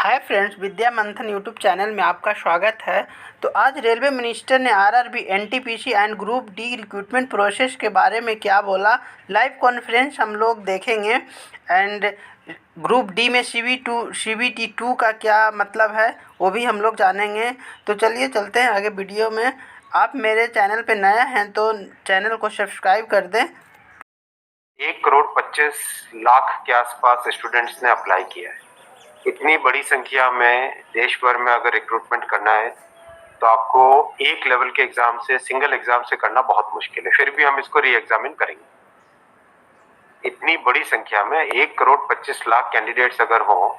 Hi friends, विद्या मंथन YouTube channel में आपका स्वागत है। तो आज रेलवे मिनिस्टर ने RRB, NTPC and group D recruitment process के बारे में क्या बोला, लाइव कॉन्फ्रेंस हम लोग देखेंगे। एंड ग्रुप डी में CBT2 का क्या मतलब है वो भी हम लोग जानेंगे। तो चलिए चलते हैं आगे वीडियो में। आप मेरे चैनल पे नया हैं तो चैनल को सब्सक्राइब कर दें। 1,25,00,000 के आसपास स्टूडेंट्स ने अप्लाई किया है। इतनी बड़ी संख्या में देश भर में अगर रिक्रूटमेंट करना है तो आपको एक लेवल के एग्जाम से, सिंगल एग्जाम से करना बहुत मुश्किल है। फिर भी हम इसको री एग्जामिन करेंगे। इतनी बड़ी संख्या में 1,25,00,000 कैंडिडेट्स अगर हो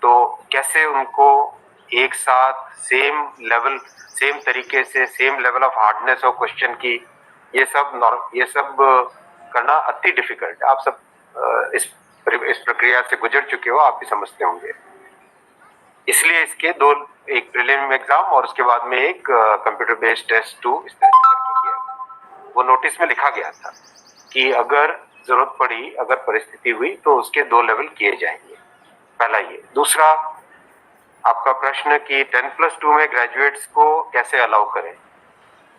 तो कैसे उनको एक साथ सेम तरीके से, same level of hardness of question की, ये सब करना अति डिफिकल्ट है। आप सब इस प्रक्रिया से गुजर चुके हो, आप भी समझते होंगे। इसलिए इसके दो, एक प्रीलिम एग्जाम और उसके बाद में एक कंप्यूटर बेस्ड टेस्ट 2 इस तरह से करके किया। वो नोटिस में लिखा गया था कि अगर जरूरत पड़ी, अगर परिस्थिति हुई तो उसके 2 लेवल किए जाएंगे। पहला ये। दूसरा, आपका प्रश्न कि 10+2 में ग्रेजुएट्स को कैसे अलाउ करें।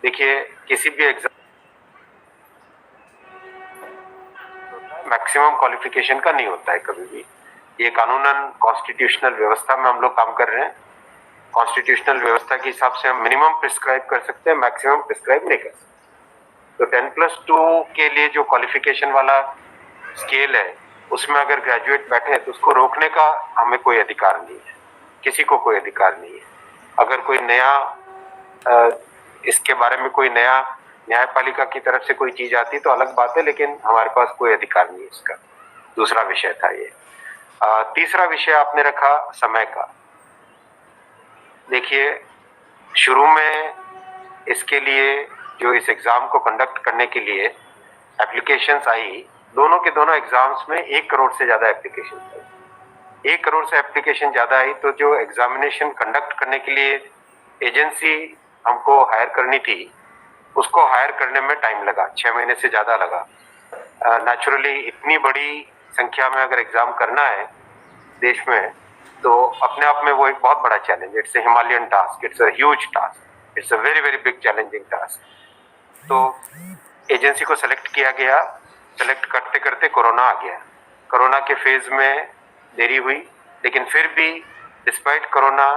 देखिए, किसी भी एग्जाम मैक्सिमम क्वालिफिकेशन का नहीं होता है कभी भी। ये कानूनन कॉन्स्टिट्यूशनल व्यवस्था में हम लोग काम कर रहे हैं। कॉन्स्टिट्यूशनल व्यवस्था के हिसाब से हम मिनिमम प्रिस्क्राइब कर सकते हैं, मैक्सिमम प्रिस्क्राइब नहीं कर सकते। तो 10+2 के लिए जो क्वालिफिकेशन वाला स्केल है, उसमें अगर ग्रेजुएट बैठे हैं तो उसको रोकने का हमें कोई अधिकार नहीं है, किसी को कोई अधिकार नहीं है। अगर कोई नया इसके बारे में कोई नया न्यायपालिका की तरफ से कोई चीज आती तो अलग बात है, लेकिन हमारे पास कोई अधिकार नहीं है इसका। दूसरा विषय था ये। तीसरा विषय आपने रखा समय का। देखिए, शुरू में इसके लिए जो इस एग्जाम को कंडक्ट करने के लिए एप्लीकेशंस आई, दोनों के दोनों एग्जाम्स में 1 करोड़ से ज्यादा एप्लीकेशन आई। 1 करोड़ से एप्लीकेशन ज्यादा आई तो जो एग्जामिनेशन कंडक्ट करने के लिए एजेंसी हमको हायर करनी थी, उसको हायर करने में टाइम लगा, 6 महीने से ज्यादा लगा। नेचुरली इतनी बड़ी संख्या में अगर एग्जाम करना है देश में तो अपने आप में वो एक बहुत बड़ा challenge. It's a Himalayan task, it's a huge task, it's a very very big challenging task. तो एजेंसी को सेलेक्ट किया गया। सेलेक्ट करते करते कोरोना आ गया। कोरोना के फेज में देरी हुई, लेकिन फिर भी डिस्पाइट कोरोना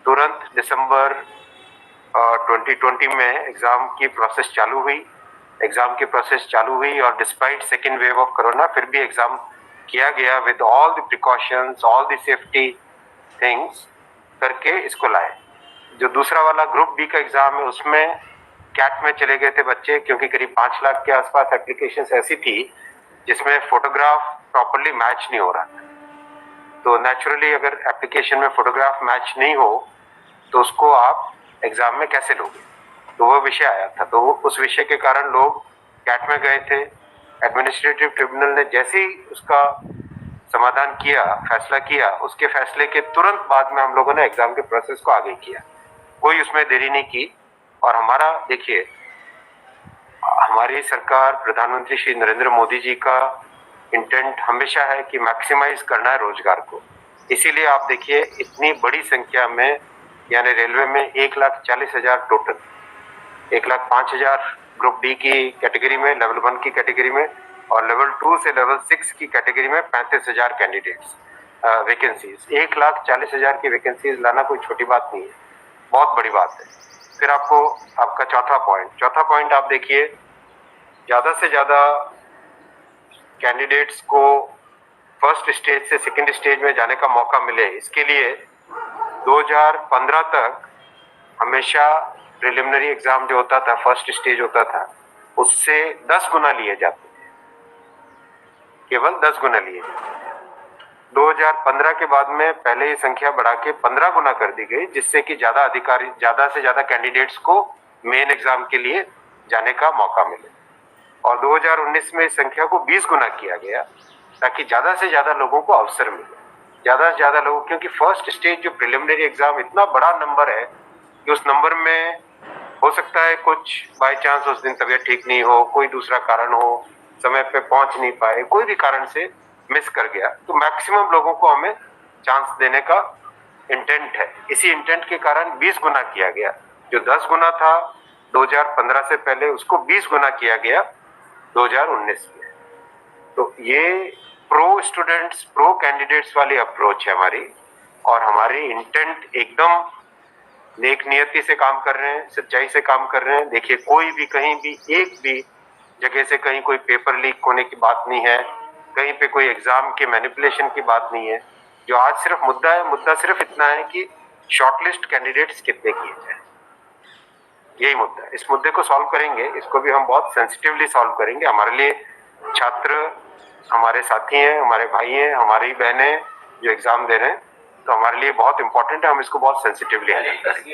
तुरंत दिसंबर 2020 में एग्जाम की प्रोसेस चालू हुई। एग्जाम की प्रोसेस चालू हुई और despite second wave of corona फिर भी एग्जाम किया गया with all the precautions, all the safety things करके इसको लाए। जो दूसरा वाला ग्रुप बी का एग्जाम है, उसमें कैट में चले गए थे बच्चे, क्योंकि करीब 5 लाख के आसपास एप्लीकेशंस ऐसी थी जिसमें फोटोग्राफ प्रॉपरली मैच नहीं हो रहा था। तो नेचुरली अगर एप्लीकेशन में फोटोग्राफ मैच नहीं हो तो उसको आप एग्जाम में कैसे लोगे, तो वो विषय आया था। तो उस विषय के कारण लोग कैट में गए थे। एडमिनिस्ट्रेटिव ट्रिब्यूनल ने जैसे ही उसका समाधान किया, फैसला किया, उसके फैसले के तुरंत बाद में हम लोगों ने एग्जाम के प्रोसेस को आगे किया। कोई उसमें देरी नहीं की। और हमारा, देखिए, हमारी सरकार, प्रधानमंत्री श्री नरेंद्र मोदी जी का इंटेंट हमेशा है कि मैक्सिमाइज करना है रोजगार को। इसीलिए आप देखिए, इतनी बड़ी संख्या में, यानी रेलवे में 1,40,000 टोटल, 1,05,000 ग्रुप डी की कैटेगरी में, लेवल 1 की कैटेगरी में, और लेवल 2 से लेवल 6 की कैटेगरी में 35,000 कैंडिडेट्स वैकेंसीज। 1,40,000 की वैकेंसीज लाना कोई छोटी बात नहीं है, बहुत बड़ी बात है। फिर आपका चौथा पॉइंट आप देखिए, ज्यादा से ज्यादा कैंडिडेट्स को फर्स्ट स्टेज से सेकंड स्टेज में जाने का मौका मिले, इसके लिए 2015 तक हमेशा प्रिलिमिनरी एग्जाम जो होता था, फर्स्ट स्टेज होता था, उससे 10 गुना लिए जाते थे, केवल 10 गुना लिए जाते थे। 2015 के बाद में पहले ये संख्या बढ़ा के 15 गुना कर दी गई, जिससे कि ज्यादा से ज्यादा कैंडिडेट्स को मेन एग्जाम के लिए जाने का मौका मिले। और 2019 में इस संख्या को 20 गुना किया गया, ताकि ज्यादा से ज्यादा लोगों को अवसर मिले, ज्यादा से ज्यादा लोग, क्योंकि फर्स्ट स्टेज जो प्रिलिमिनरी एग्जाम इतना बड़ा नंबर है कि उस नंबर में हो सकता है कुछ बाय चांस उस दिन तबीयत ठीक नहीं हो, कोई दूसरा कारण हो, समय पे पहुंच नहीं पाए, कोई भी कारण से मिस कर गया, तो मैक्सिमम लोगों को हमें चांस देने का इंटेंट है, इसी इंटेंट के कारण 20 गुना किया गया। जो 10 गुना था 2015 से पहले, उसको 20 गुना किया गया 2019 में। तो ये प्रो स्टूडेंट्स, प्रो कैंडिडेट्स वाली अप्रोच है हमारी, और हमारी इंटेंट एकदम नेक नियति से काम कर रहे हैं, सच्चाई से काम कर रहे हैं। देखिए, कोई भी कहीं भी एक भी जगह से कहीं कोई पेपर लीक होने की बात नहीं है, कहीं पे कोई एग्जाम के मैनिपुलेशन की बात नहीं है। जो आज सिर्फ मुद्दा है, मुद्दा सिर्फ इतना है कि शॉर्टलिस्ट कैंडिडेट्स कितने किए जाए, यही मुद्दा है। इस मुद्दे को सॉल्व करेंगे, इसको भी हम बहुत सेंसिटिवली सॉल्व करेंगे। हमारे लिए छात्र हमारे साथी हैं, हमारे भाई हैं, हमारी बहनें जो एग्जाम दे रहे हैं, तो हमारे लिए बहुत इंपॉर्टेंट है, हम इसको बहुत सेंसिटिवली हैंडल करेंगे।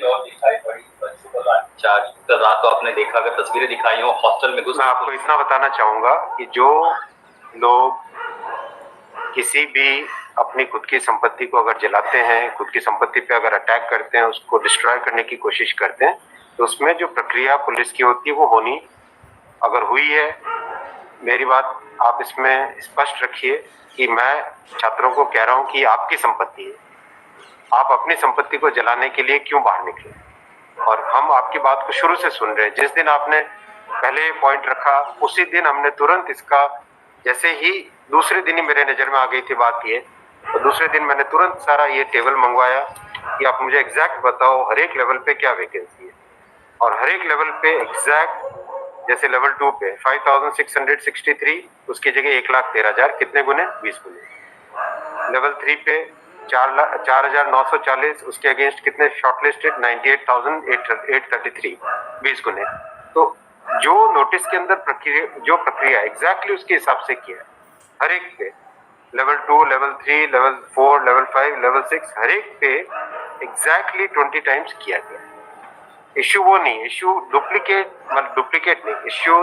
कल रात को आपने देखा, अगर तस्वीरें दिखाई हो हॉस्टल में मैं आपको इतना बताना चाहूंगा कि जो लोग किसी भी अपनी खुद की संपत्ति को अगर जलाते हैं, खुद की संपत्ति पे अगर अटैक करते हैं, उसको डिस्ट्रॉय करने की कोशिश करते हैं, तो उसमें जो प्रक्रिया पुलिस की होती है वो होनी, अगर हुई है, मेरी बात आप इसमें स्पष्ट रखिए कि मैं छात्रों को कह रहा हूं कि आपकी संपत्ति है, आप अपनी संपत्ति को जलाने के लिए क्यों बाहर निकले। और हम आपकी बात को शुरू से सुन रहे हैं। जिस दिन आपने पहले पॉइंट रखा, उसी दिन हमने तुरंत इसका, जैसे ही दूसरे दिन ही मेरे नजर में आ गई थी बात ये, तो दूसरे दिन मैंने तुरंत सारा ये टेबल मंगवाया कि आप मुझे एग्जैक्ट बताओ हर एक लेवल पे क्या वैकेंसी है, और हर एक लेवल पे एग्जैक्ट, जैसे लेवल 2 पे 5663, उसकी जगह 1,13,000, कितने गुने? 20 गुने। लेवल 3 पे 4,940, उसके अगेंस्ट कितने शॉर्टलिस्टेड? 98,833, 20 गुने। तो जो नोटिस के अंदर प्रक्रिया एग्जैक्टली उसके हिसाब से किया है, हर एक पे, level 2, level 3, level 4, level 5, level 6, हर एक पे एग्जैक्टली 20 टाइम्स किया गया। इश्यू वो नहीं, इश्यू डुप्लीकेट नहीं, इश्यू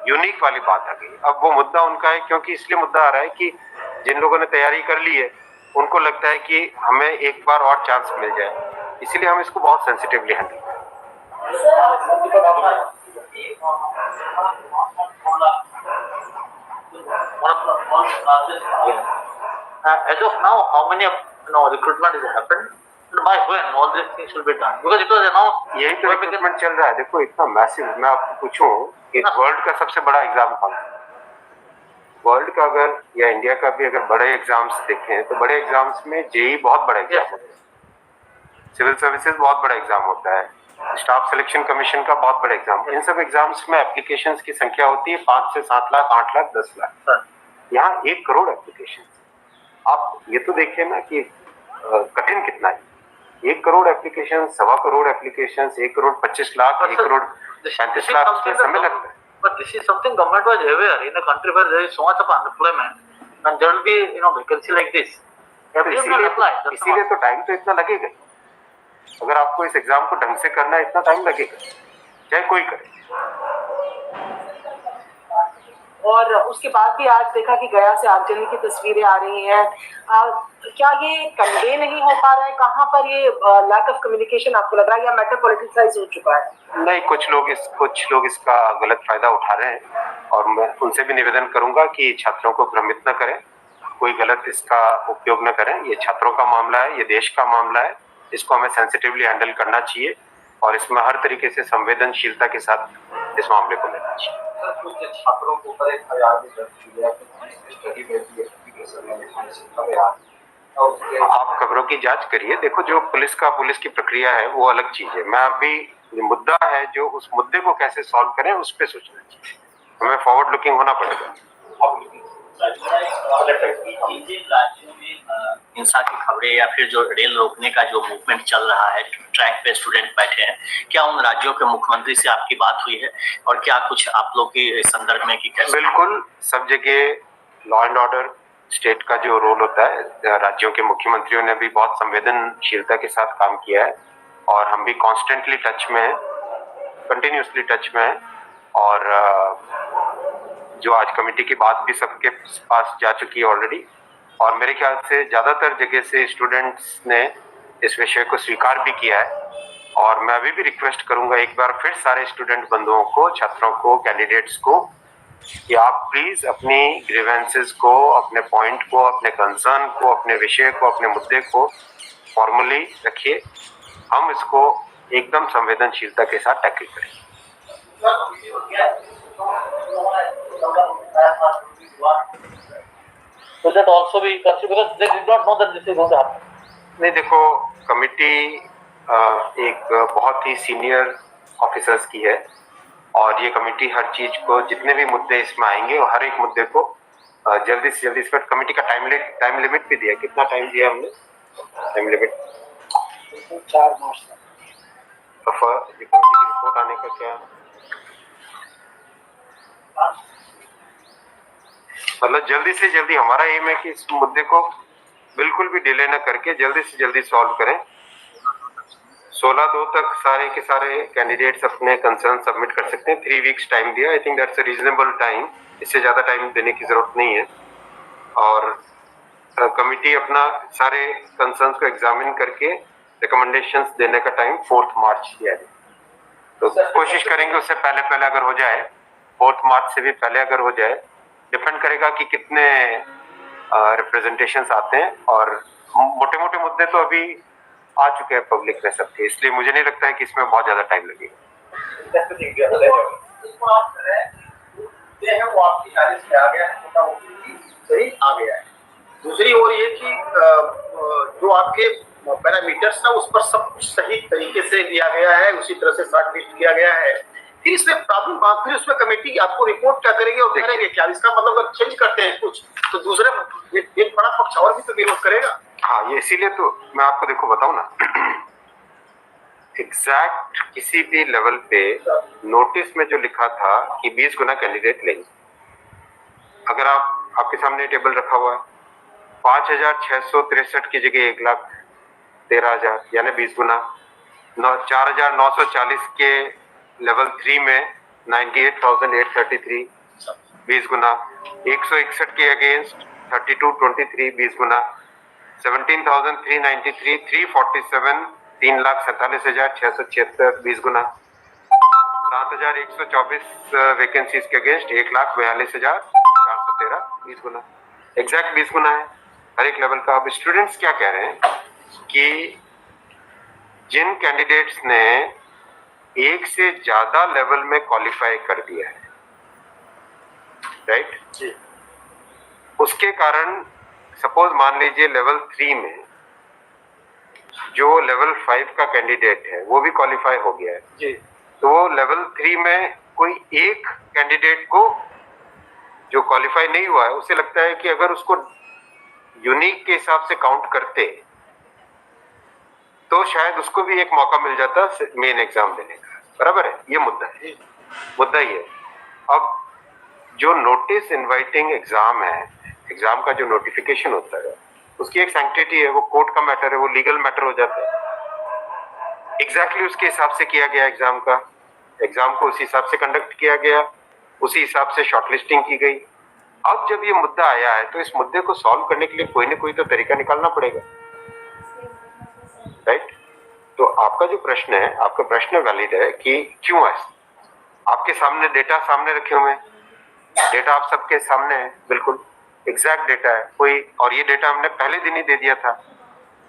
यूनिक वाली बात आ गई। अब वो मुद्दा उनका है, क्योंकि इसलिए मुद्दा आ रहा है कि जिन लोगों ने तैयारी कर ली है, उनको लगता है कि हमें एक बार और चांस मिल जाए, इसीलिए हम इसको बहुत सेंसिटिवली हैंडल करें। As of now, how many recruitment has happened? And by when all these things will be done? Because it was announced. यही तो रिक्रूटमेंट चल रहा है। देखो, इतना मैसिव, मैं आपको पूछूं कि वर्ल्ड का सबसे बड़ा एग्जाम कौन है? वर्ल्ड का अगर, या इंडिया का भी अगर बड़े एग्जाम्स देखें, तो बड़े एग्जाम्स में जेई बहुत बड़ा एग्जाम होता है, सिविल सर्विसेज बहुत बड़ा एग्जाम होता है, स्टाफ सिलेक्शन कमीशन का बहुत बड़ा एग्जाम। इन सब एग्जाम्स में एप्लीकेशंस की संख्या होती है 5 से 7 लाख, 8 लाख, 10 लाख। यहाँ 1 करोड़ एप्लीकेशन। आप ये तो देखिए ना कि कठिन कितना है। 1 करोड़ एप्लीकेशन, 1.25 करोड़ एप्लीकेशन, 1 करोड़ 25 लाख, 1 करोड़ 35 लाख, उसमें समय लगता है। But this is something government was aware in a country where there is so much of unemployment, and there will be vacancy like this. इसीलिए तो टाइम तो इतना लगेगा। अगर आपको इस एग्जाम को ढंग से करना है, इतना टाइम लगेगा, चाहे कोई करे। और उसके बाद भी आज देखा कि गया से आगजनी की तस्वीरें आ रही हैं। क्या ये कन्वे नहीं हो पा रहा है? कहाँ पर ये लैक ऑफ कम्युनिकेशन आपको लग रहा है, या मैटर पॉलिटिसाइज हो चुका है? नहीं, कुछ लोग इसका गलत फायदा उठा रहे हैं, और मैं उनसे भी निवेदन करूंगा कि छात्रों को भ्रमित न करें, कोई गलत इसका उपयोग न करें। ये छात्रों का मामला है, ये देश का मामला है, इसको हमें सेंसिटिवली हैंडल करना चाहिए, और इसमें हर तरीके से संवेदनशीलता के साथ इस मामले को लेना चाहिए। छात्रों को ऊपर एक आप खबरों की जांच करिए। देखो, जो पुलिस की प्रक्रिया है वो अलग चीज है। मैं अभी मुद्दा है, जो उस मुद्दे को कैसे सॉल्व करें उस पे सोचना चाहिए, हमें फॉरवर्ड लुकिंग होना पड़ेगा। हिंसा की खबरें या फिर जो रेल रोकने का जो मूवमेंट चल रहा है, ट्रैक पे स्टूडेंट बैठे हैं, क्या उन राज्यों के मुख्यमंत्री से आपकी बात हुई है, और क्या कुछ आप लोग के संदर्भ में की कैसे? बिल्कुल, सब जगह लॉ एंड ऑर्डर स्टेट का जो रोल होता है, राज्यों के मुख्यमंत्रियों ने भी बहुत संवेदनशीलता के साथ काम किया है, और हम भी कॉन्स्टेंटली टच में हैं, कंटिन्यूसली टच में हैं। और जो आज कमेटी की बात भी सबके पास जा चुकी है ऑलरेडी, और मेरे ख्याल से ज़्यादातर जगह से स्टूडेंट्स ने इस विषय को स्वीकार भी किया है। और मैं अभी भी रिक्वेस्ट करूंगा एक बार फिर सारे स्टूडेंट बंधुओं को, छात्रों को, कैंडिडेट्स को, कि आप प्लीज अपनी ग्रीवेंसेस को, अपने पॉइंट को, अपने कंसर्न को, अपने विषय को, अपने मुद्दे को फॉर्मली रखिए, हम इसको एकदम संवेदनशीलता के साथ टैकल करें। So that also be considered because they did not know that this is going to happen. नहीं, देखो, कमिटी एक बहुत ही सीनियर ऑफिसर्स की है और ये कमेटी हर चीज को, जितने भी मुद्दे इसमें आएंगे और हर एक मुद्दे को जल्दी से जल्दी, इसमें कमेटी का टाइम लिमिट भी दिया है। कितना टाइम दिया हमने टाइम लिमिट? 4 मार्च तो ये कमेटी की रिपोर्ट आने का क्या मतलब, जल्दी से जल्दी हमारा एम है कि इस मुद्दे को बिल्कुल भी डिले न करके जल्दी से जल्दी सॉल्व करें। 16/2 तक सारे के सारे कैंडिडेट्स अपने कंसर्न सबमिट कर सकते हैं। 3 वीक्स टाइम दिया, I think that's a reasonable time, इससे ज़्यादा टाइम देने की ज़रूरत नहीं है। और कमिटी अपना सारे कंसर्न्स को एग्जामिन करके रिकमेंडेशंस देने का टाइम 4 मार्च दिया है। तो कोशिश करेंगे उससे पहले अगर हो जाए, 4 मार्च से भी पहले अगर हो जाए। डिपेंड करेगा कि कितने रिप्रेजेंटेशंस आते हैं, और मोटे मोटे मुद्दे तो अभी आ चुके हैं पब्लिक में सबके, इसलिए मुझे नहीं लगता है कि इसमें बहुत ज्यादा टाइम लगेगा। वो आपकी खारिज में आ गया है, सही आ गया है। दूसरी ओर ये कि जो आपके पैरामीटर्स था उस पर सब कुछ सही तरीके से लिया गया है, उसी तरह से शॉर्ट लिस्ट किया गया है। फिर इसमें प्रॉब्लम, फिर उसमें कमेटी आपको रिपोर्ट क्या करेंगे और करेंगे क्या? इसका मतलब अगर चेंज करते हैं कुछ तो दूसरे एक बड़ा पक्ष और भी तो विरोध करेगा। हाँ, ये इसीलिए तो मैं आपको देखो बताऊं ना, एग्जैक्ट किसी भी लेवल पे नोटिस में जो लिखा था कि 20 गुना कैंडिडेट लेंगे, अगर आपके सामने टेबल रखा हुआ है, 5,663 की जगह 1,13,000 यानी 20 गुना, 4,940 के लेवल 3 में 98,833 20 गुना, 161 के अगेंस्ट 3223 20 गुना, 17,393 347 3,47,676 20 गुना, 7,124 वैकेंसीज के अगेंस्ट 1,42,413 20 गुना, एग्जैक्ट 20 गुना है हर एक लेवल का। अब स्टूडेंट्स क्या कह रहे हैं कि जिन कैंडिडेट्स ने एक से ज्यादा लेवल में क्वालिफाई कर दिया है, राइट जी, उसके कारण सपोज मान लीजिए लेवल 3 में जो लेवल 5 का कैंडिडेट है वो भी क्वालिफाई हो गया है जी, तो वो लेवल 3 में कोई एक कैंडिडेट को जो क्वालिफाई नहीं हुआ है, उसे लगता है कि अगर उसको यूनिक के हिसाब से काउंट करते तो शायद उसको भी एक मौका मिल जाता मेन एग्जाम देने का। बराबर है, ये मुद्दा है, मुद्दा ये। अब जो नोटिस इनवाइटिंग एग्जाम है, एग्जाम का जो नोटिफिकेशन होता है उसकी एक सैंक्टिटी है, वो कोर्ट का मैटर है, वो लीगल मैटर हो जाता है। एग्जैक्टली उसके हिसाब से किया गया एग्जाम का, एग्जाम को उसी हिसाब से कंडक्ट किया गया, उसी हिसाब से शॉर्टलिस्टिंग की गई। अब जब ये मुद्दा आया है तो इस मुद्दे को सॉल्व करने के लिए कोई ना कोई तो तरीका निकालना पड़ेगा, राइट? तो आपका जो प्रश्न है, आपका प्रश्न वैलिड है कि क्यों है। आपके सामने डेटा सामने रखे हुए हैं, डेटा आप सबके सामने है, बिल्कुल एग्जैक्ट डेटा है कोई, और ये डेटा हमने पहले दिन ही दे दिया था।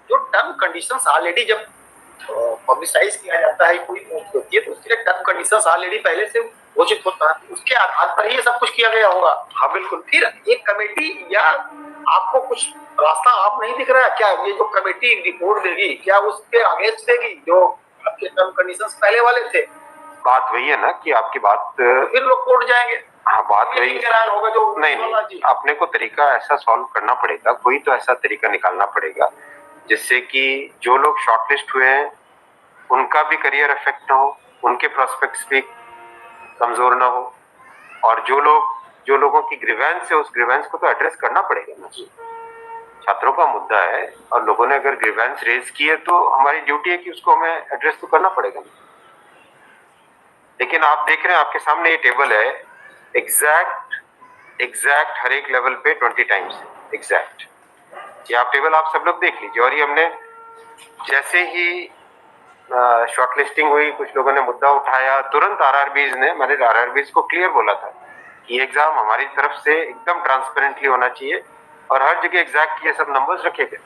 जो टर्म कंडीशंस ऑलरेडी जब पब्लिसाइज किया जाता है कोई पोस्ट होती है तो उसके लिए टर्म कंडीशंस ऑलरेडी पहले से घोषित होता है, उसके आधार पर ही ये सब कुछ किया गया होगा। हाँ बिल्कुल। फिर एक कमेटी या आपको कुछ रास्ता आप नहीं दिख रहा है क्या? ये जो कमेटी रिपोर्ट देगी क्या उसके अगेंस्ट देगी जो आपके टर्म कंडीशंस पहले वाले थे? बात वही है ना कि आपकी बात, तो फिर लोग कोर्ट जाएंगे। हाँ, बात वही होगा जो नहीं, अपने को तरीका ऐसा सॉल्व करना पड़ेगा, कोई तो ऐसा तरीका निकालना पड़ेगा जिससे कि जो लोग शॉर्टलिस्ट हुए हैं उनका भी करियर इफेक्ट ना हो, उनके प्रोस्पेक्ट्स भी कमजोर ना हो, और जो लोगों की ग्रीवेंस है उस ग्रीवेंस को तो एड्रेस करना पड़ेगा ना। छात्रों का मुद्दा है और लोगों ने अगर ग्रीवेंस रेज की है तो हमारी ड्यूटी है कि उसको हमें एड्रेस तो करना पड़ेगा। लेकिन आप देख रहे हैं आपके सामने ये टेबल है, एग्जैक्ट हर एक लेवल पे 20 टाइम्स एग्जैक्ट। ये आप टेबल आप सब लोग देख लीजिए। और ये हमने जैसे ही शॉर्टलिस्टिंग हुई, कुछ लोगों ने मुद्दा उठाया, तुरंत आरआरबीज ने, मैंने आरआरबीज को क्लियर बोला था कि एग्जाम हमारी तरफ से एकदम ट्रांसपेरेंटली होना चाहिए और हर जगह एग्जैक्ट ये सब नंबर्स रखे गए।